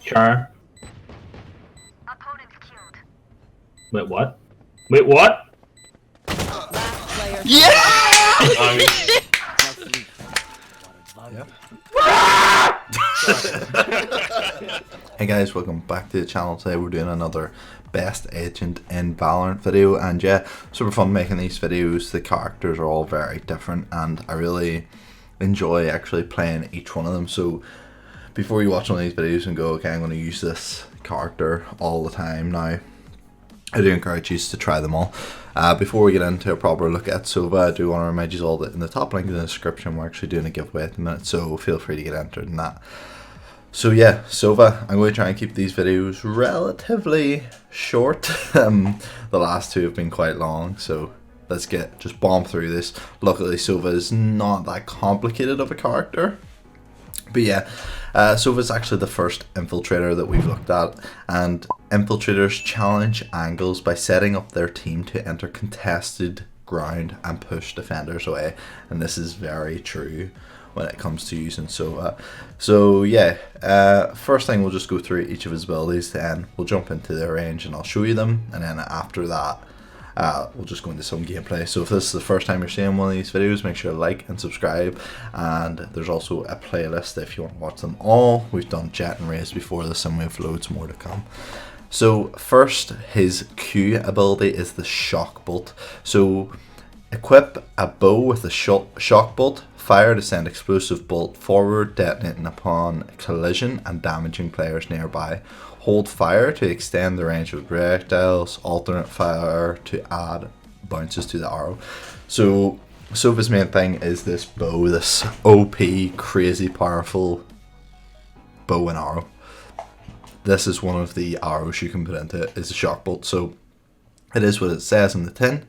Char. Wait, what? Wait, what? Yeah! Hey guys, welcome back to the channel. Today we're doing another best agent in Valorant video, and yeah, super fun making these videos. The characters are all very different and I really enjoy actually playing each one of them. So before you watch one of these videos and go, okay, I'm going to use this character all the time now, I do encourage you to try them all. Before we get into a proper look at Sova, I do want to remind you all that in the top link in the description we're actually doing a giveaway at the minute, so feel free to get entered in that. So yeah, Sova, I'm going to try and keep these videos relatively short. The last two have been quite long, so let's just bomb through this. Luckily Sova is not that complicated of a character. But yeah, Sova is actually the first infiltrator that we've looked at, and infiltrators challenge angles by setting up their team to enter contested ground and push defenders away, and this is very true when it comes to using Sova. So yeah, first thing we'll just go through each of his abilities, then we'll jump into their range and I'll show you them, and then after that we'll just go into some gameplay. So if this is the first time you're seeing one of these videos, make sure to like and subscribe, and there's also a playlist if you want to watch them all. We've done Jet and Raze before this and we have loads more to come. So first, his Q ability is the shock bolt. So equip a bow with a shock bolt, fire to send explosive bolt forward, detonating upon collision and damaging players nearby. Hold fire to extend the range of projectiles, alternate fire to add bounces to the arrow. So Sova's main thing is this bow, this OP, crazy powerful bow and arrow. This is one of the arrows you can put into it, is a shock bolt. So it is what it says in the tin.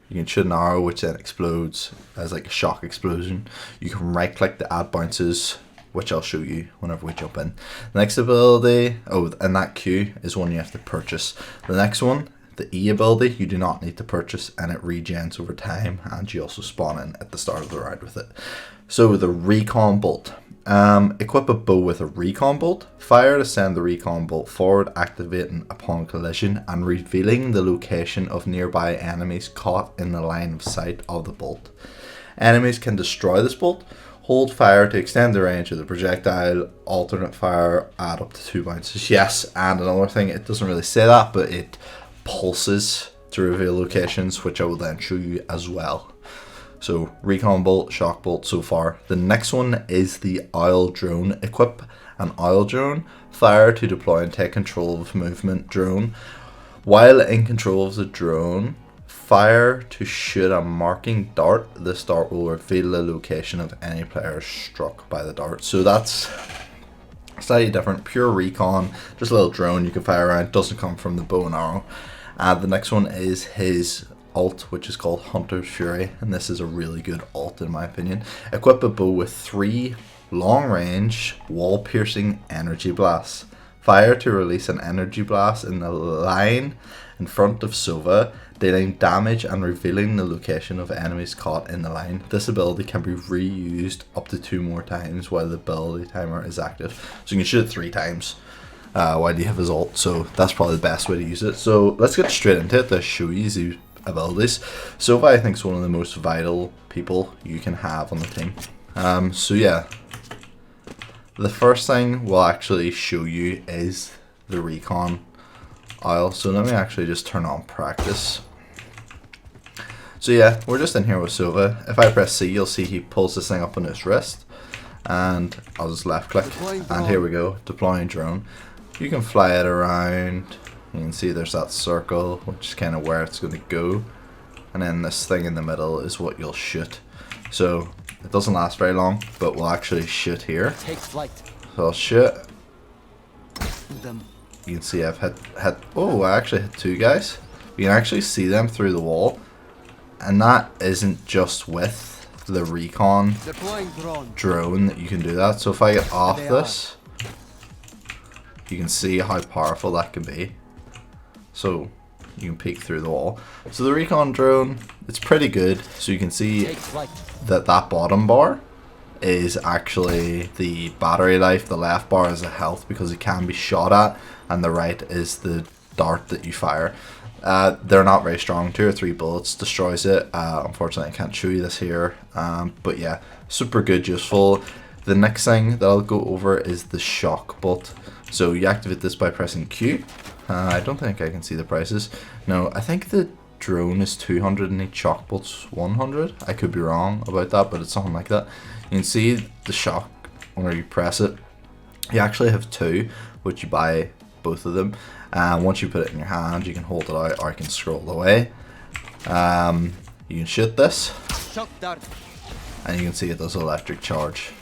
You can shoot an arrow which then explodes as like a shock explosion. You can right click to add bounces, which I'll show you whenever we jump in. The next ability, and that Q is one you have to purchase. The next one, the E ability, you do not need to purchase, and it regens over time, and you also spawn in at the start of the round with it. So the recon bolt. Equip a bow with a recon bolt, fire to send the recon bolt forward, activating upon collision and revealing the location of nearby enemies caught in the line of sight of the bolt. Enemies can destroy this bolt. Hold fire to extend the range of the projectile, alternate fire, add up to 2 bounces. Yes, and another thing, it doesn't really say that, but it pulses to reveal locations, which I will then show you as well. So recon bolt, shock bolt so far. The next one is the oil drone. Equip an oil drone, fire to deploy and take control of movement drone. While in control of the drone, fire to shoot a marking dart. This dart will reveal the location of any player struck by the dart. So that's slightly different. Pure recon, just a little drone you can fire around, doesn't come from the bow and arrow. The next one is his ult, which is called Hunter's Fury, and this is a really good ult in my opinion. Equip a bow with 3 long range wall piercing energy blasts. Fire to release an energy blast in the line in front of Sova, dealing damage and revealing the location of enemies caught in the line. This ability can be reused up to 2 more times while the ability timer is active. So you can shoot it 3 times while you have his ult, so that's probably the best way to use it. So let's get straight into it to show you the abilities. Sova, I think, is one of the most vital people you can have on the team. So yeah, the first thing we'll actually show you is the recon oil. So let me actually just turn on practice. So yeah, we're just in here with Sova. If I press C, you'll see he pulls this thing up on his wrist, and I'll just left click, and here we go, deploying drone. You can fly it around. You can see there's that circle, which is kind of where it's going to go, and then this thing in the middle is what you'll shoot. So it doesn't last very long, but we'll actually shoot here. Take flight. So I'll shoot. You can see I've hit. Oh, I actually hit 2 guys. You can actually see them through the wall, and that isn't just with the recon drone that you can do that. So if I get off this, you can see how powerful that can be. So you can peek through the wall. So the recon drone, it's pretty good. So you can see that bottom bar is actually the battery life. The left bar is the health because it can be shot at, and the right is the dart that you fire. They're not very strong. 2 or 3 bullets destroys it. Unfortunately I can't show you this here, but yeah, super good, useful. The next thing that I'll go over is the shock bolt. So you activate this by pressing Q. I don't think I can see the prices. No, I think the drone is 200 and each shock bolt's 100. I could be wrong about that, but it's something like that. You can see the shock whenever you press it. You actually have 2, which you buy both of them. Once you put it in your hand, you can hold it out or you can scroll away. You can shoot this, and you can see it does electric charge.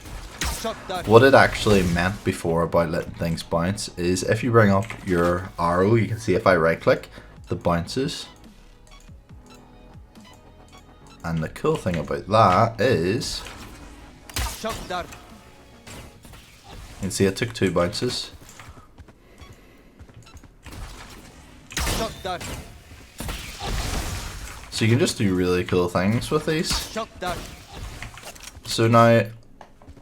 What it actually meant before about letting things bounce is if you bring up your arrow, you can see if I right click, it bounces. And the cool thing about that is, you can see it took 2 bounces. So you can just do really cool things with these. So now,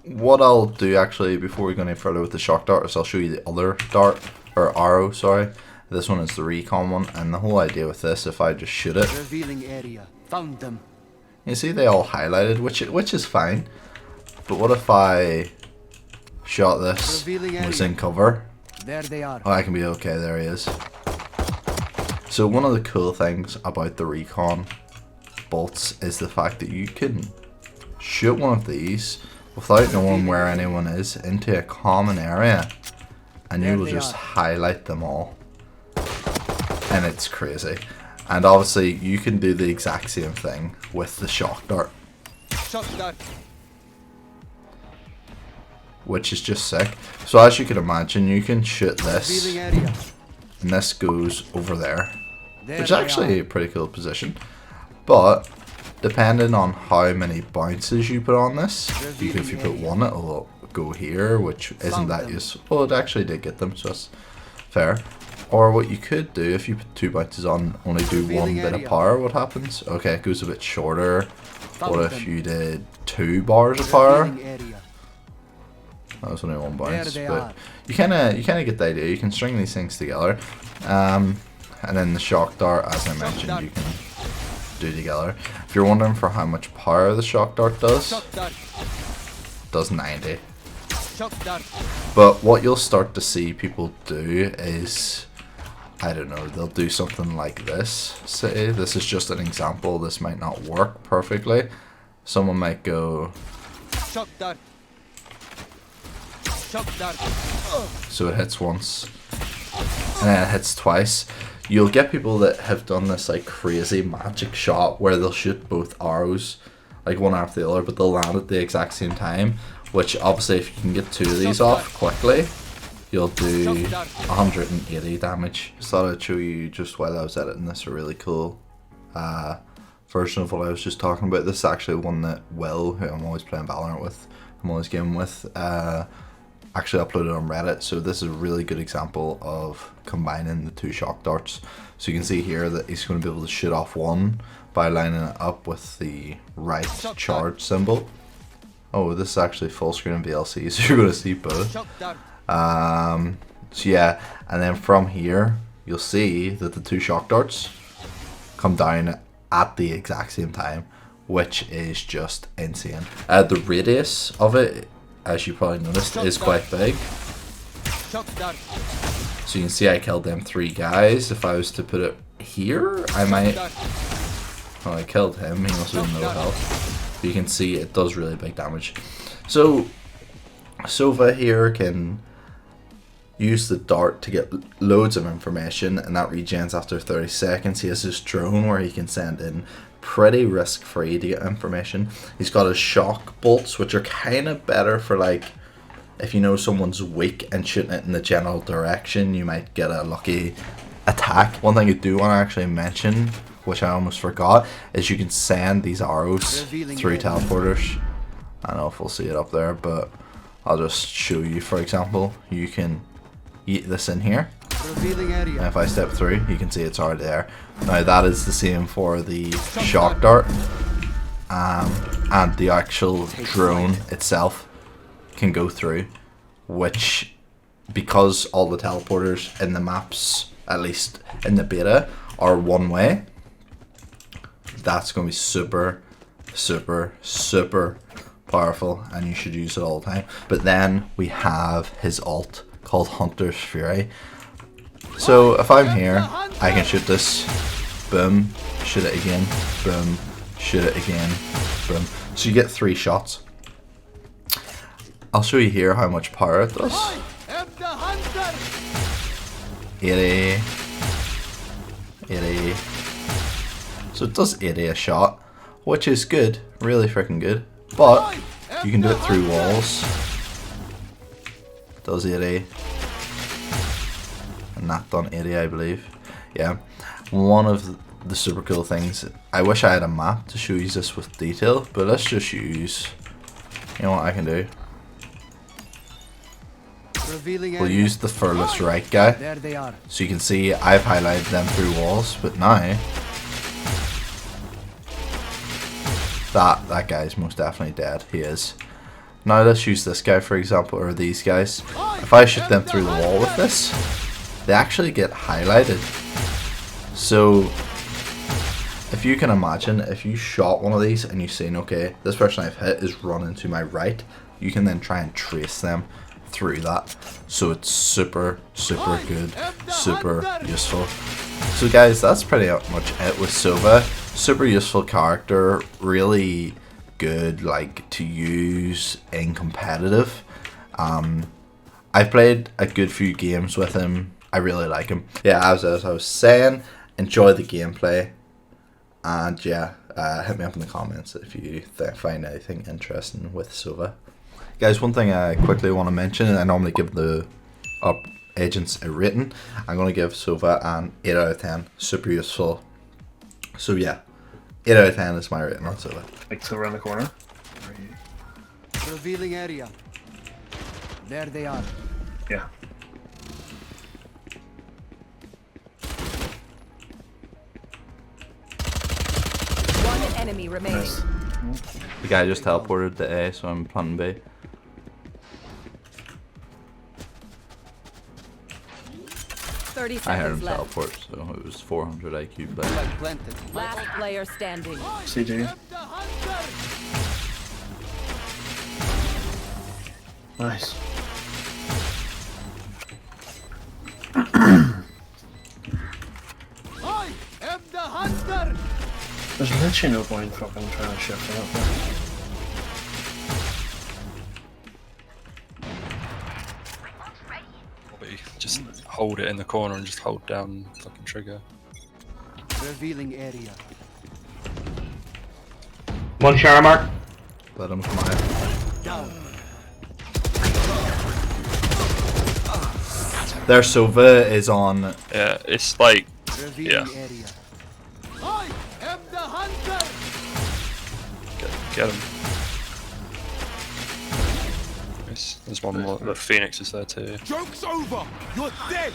what I'll do actually before we go any further with the shock dart is I'll show you the other dart, or arrow, sorry. This one is the recon one, and the whole idea with this, if I just shoot it, revealing area. Found them. You see they all highlighted, which is fine. But what if I shot this and was in cover? There they are. Oh, I can be okay, there he is. So one of the cool things about the recon bolts is the fact that you can shoot one of these without knowing where anyone is into a common area, and you will just highlight them all, and it's crazy. And obviously you can do the exact same thing with the shock dart, which is just sick. So as you can imagine, you can shoot this and this goes over there, which is actually a pretty cool position. But depending on how many bounces you put on this, if you put 1, it will go here, which isn't that useful. Well, it actually did get them, so that's fair. Or what you could do, if you put 2 bounces on, only do 1 bit of power, what happens? Okay, it goes a bit shorter. What if you did 2 bars of power? That was only 1 bounce, but you kind of get the idea. You can string these things together, and then the shock dart, as I mentioned, you can do together. If you're wondering for how much power the shock dart does 90. But what you'll start to see people do is, I don't know, they'll do something like this. Say this is just an example, this might not work perfectly. Someone might go, so it hits once and then it hits twice. You'll get people that have done this like crazy magic shot where they'll shoot both arrows like one after the other, but they'll land at the exact same time, which obviously if you can get 2 of these off quickly, you'll do 180 damage. Just thought I'd show you just while I was editing this a really cool version of what I was just talking about. This is actually one that Will, who I'm always playing Valorant with, I'm always gaming with, actually uploaded on Reddit. So this is a really good example of combining the 2 shock darts. So you can see here that he's going to be able to shoot off 1 by lining it up with the right charge symbol. Oh, this is actually full screen VLC, so you're going to see both. So yeah, and then from here you'll see that the 2 shock darts come down at the exact same time, which is just insane. The radius of it, as you probably noticed, is quite big. So you can see I killed them 3 guys. If I was to put it here, I might... Well, I killed him, he must have no health. But you can see it does really big damage. So Sova here can use the dart to get loads of information, and that regens after 30 seconds. He has his drone where he can send in pretty risk-free to get information. He's got his shock bolts, which are kind of better for like if you know someone's weak and shooting it in the general direction, you might get a lucky attack. One thing I do want to actually mention, which I almost forgot, is you can send these arrows through teleporters. I don't know if we'll see it up there, but I'll just show you. For example, you can eat this in here, and if I step through, you can see it's already there. Now that is the same for the shock dart. and the actual drone itself can go through, which, because all the teleporters in the maps, at least in the beta, are one way, that's going to be super powerful, and you should use it all the time. But then we have his ult called Hunter's Fury. So if I'm here, I can shoot this, boom, shoot it again, boom, shoot it again, boom. So you get 3 shots. I'll show you here how much power it does. 80, 80. So it does 80 a shot, which is good, really freaking good. But you can do it through walls. Does 80. And that done 80, I believe. Yeah. One of the super cool things, I wish I had a map to show you this with detail, but let's just use, you know what I can do? We'll use the furthest right guy. There they are. So you can see I've highlighted them through walls, but now that guy's most definitely dead. He is. Now let's use this guy for example, or these guys. If I shoot them through the wall with this, they actually get highlighted. So if you can imagine, if you shot one of these and you seen, okay, this person I've hit is running to my right, you can then try and trace them through that. So it's super good, super useful. So guys, that's pretty much it with Sova. Super useful character, really good like to use in competitive. I've played a good few games with him. I really like him. Yeah, as I was saying, enjoy the gameplay, and yeah, hit me up in the comments if you find anything interesting with Sova. Guys, one thing I quickly want to mention, and I normally give the agents a rating, I'm going to give Sova an 8 out of 10. Super useful. So yeah, 8 out of 10 is my rating on Sova. Like so around the corner. Revealing area. There they are. Yeah. One enemy remaining. Nice. The guy just teleported to A, so I'm planting B. I heard him teleport, so it was 400 IQ play. Planted. Last player standing. CG. Nice. I am the hunter. There's literally no point fucking trying to shift from up there. Just hold it in the corner and just hold down fucking trigger. Revealing area. One shower mark. Let him come out. Down. Their Sova is on. Yeah, it's like, Revealing yeah. area. I am the hunter. Get him. Nice. There's one more. The Phoenix is there too. Joke's over. You're dead.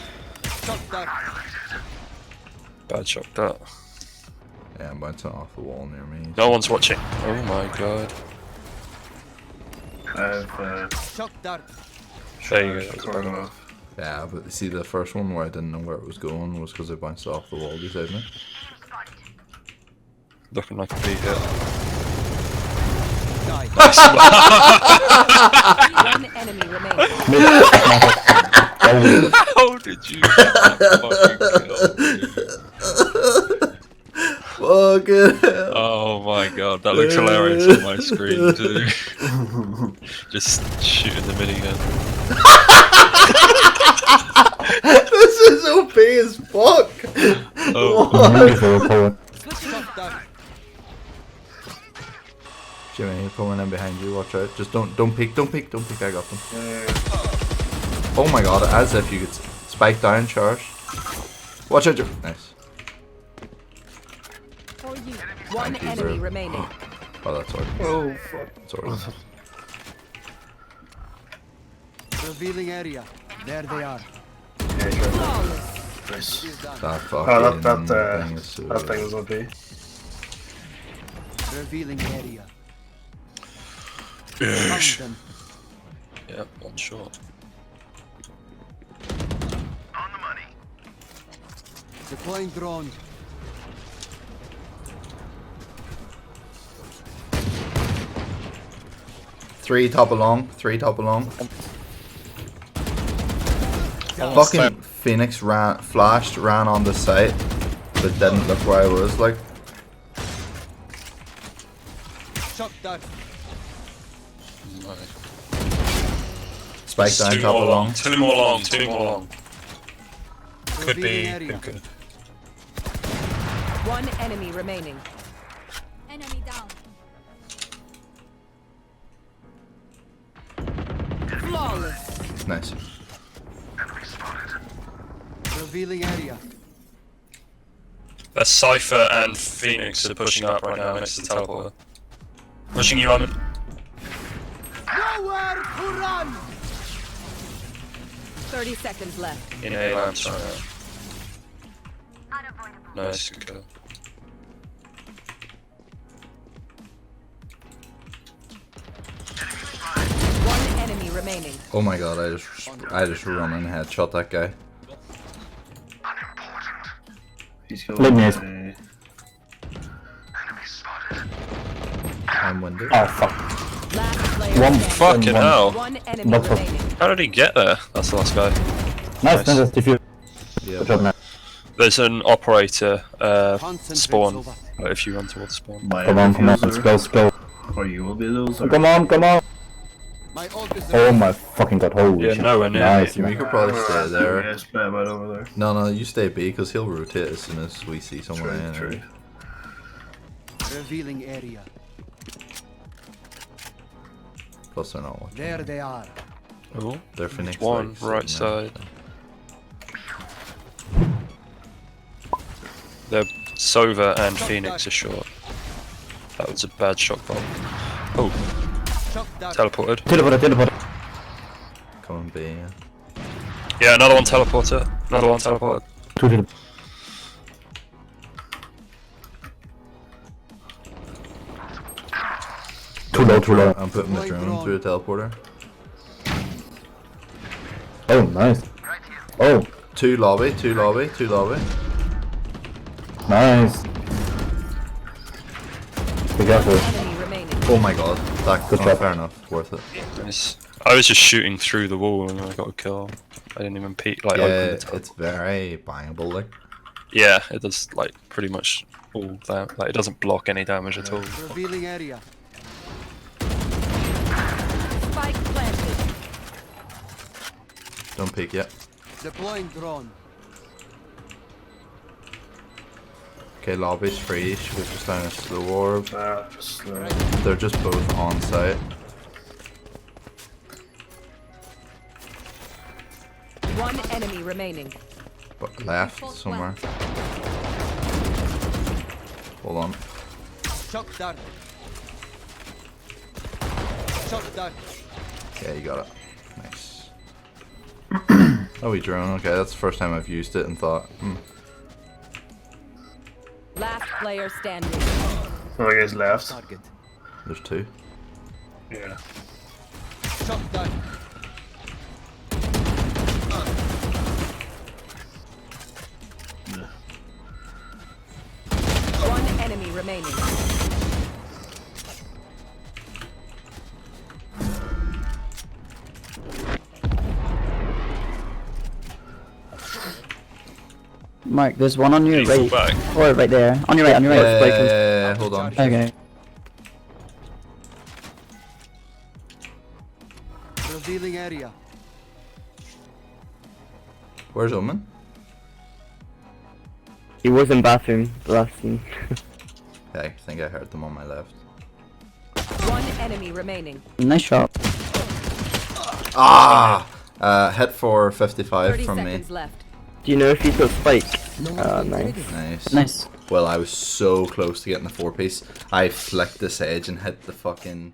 Shut that. Bad shot that. Yeah, I'm bouncing off the wall near me. No one's watching. Oh my god. I've Shut that. There you corner go. off. Yeah, but you see the first one where I didn't know where it was going was because I bounced off the wall beside me. Looking like a B hit. Die. One enemy remaining. How did you get that fucking kill? Fuck it. Oh my god, that looks hilarious on my screen too. Just shooting the minigun. This is OP as fuck. Oh, Shut that. Jimmy, coming in behind you. Watch out. Just don't peek. Don't peek. Don't peek. I got them. Yeah. Oh my god! As if you could spike down, charge. Watch out, Jimmy. Nice. For you. One Thank you, enemy bro. remaining. Oh, that's alright. Oh fuck. That's alright. Revealing area. There they are. Yeah, sure. Flawless. Nice. Is done. That Oh, fucking that thing is so that thing was OP. Revealing area. Yes. Found them. Yep, one shot. Deploying drone. Three top along. Oh, Fucking Phoenix ran on the site, but didn't look where I was. Like, Shot that. spike down top along. Two more long. Could be. Revealing area. Good. One enemy remaining. Enemy down. Flawless. Nice. Revealing area. Cypher and Phoenix are pushing up right now next to the teleporter. Pushing you on. Nowhere to run. 30 seconds left. In A lamps right now. Nice, good kill. One enemy remaining. Oh my god, I just run and headshot that guy. He's going Let me- to I'm winded. Oh fuck. Last player One standing. Fucking one. hell. One enemy Not for- remaining. How did he get there? That's the last guy. Nice, nice defuse. Yeah, Good job, man. There's an operator Concentrate, spawn Sova. if you run towards spawn. my Come on, let's diffuser, go, let's go. or you will be those. Or Come on. My ult is Oh my fucking god, holy Yeah, shit. nowhere near Nice, we man. could probably stay there. Yes, right over there. No, you stay B because he'll rotate as soon as we see someone in. True. Revealing area. Plus they're not watching. There they are. Oh, They're Phoenix. one like, right sitting side. They're Sova and Phoenix are short. That was a bad shock bomb. Oh, Shot that. teleported. Teleport. there. Coming B. Yeah. Yeah, another one teleported. Another one teleported. Two teleport. Too low. I'm putting the drone through the teleporter. Oh, nice. Oh, Two lobby. nice. Be careful. Enemy remaining. Oh my god, that Good oh, job. fair enough, worth it. Nice. I was just shooting through the wall and I got a kill. I didn't even peek, like, Yeah, open the top. it's very bangable, like. Yeah, it does, like, pretty much all that. Like, it doesn't block any damage at all. Revealing area. Spike planted. Don't peek yet. Deploying drone. Okay, lobby's free. Should we just down a slow orb? Just They're just both on site. One enemy remaining. But left somewhere. Hold on. Shot that. Shot that. Yeah, you got it. Nice. Oh, we drone. Okay, that's the first time I've used it and thought, Last player standing. Oh, you guys left. Target. there's two. Yeah. Shot that. One enemy remaining. Mark, there's one on your Fall right. back. Or right there. On your right, Yeah, hold on. Okay. Revealing area. Where's Omen? He was in bathroom, the last scene. Yeah, I think I heard them on my left. One enemy remaining. Nice shot. Ah! Hit for 55 30 from me. seconds left. Do you know if he's got spike? Nice. Nice. Nice. Well, I was so close to getting the 4-piece. I flicked this edge and hit the fucking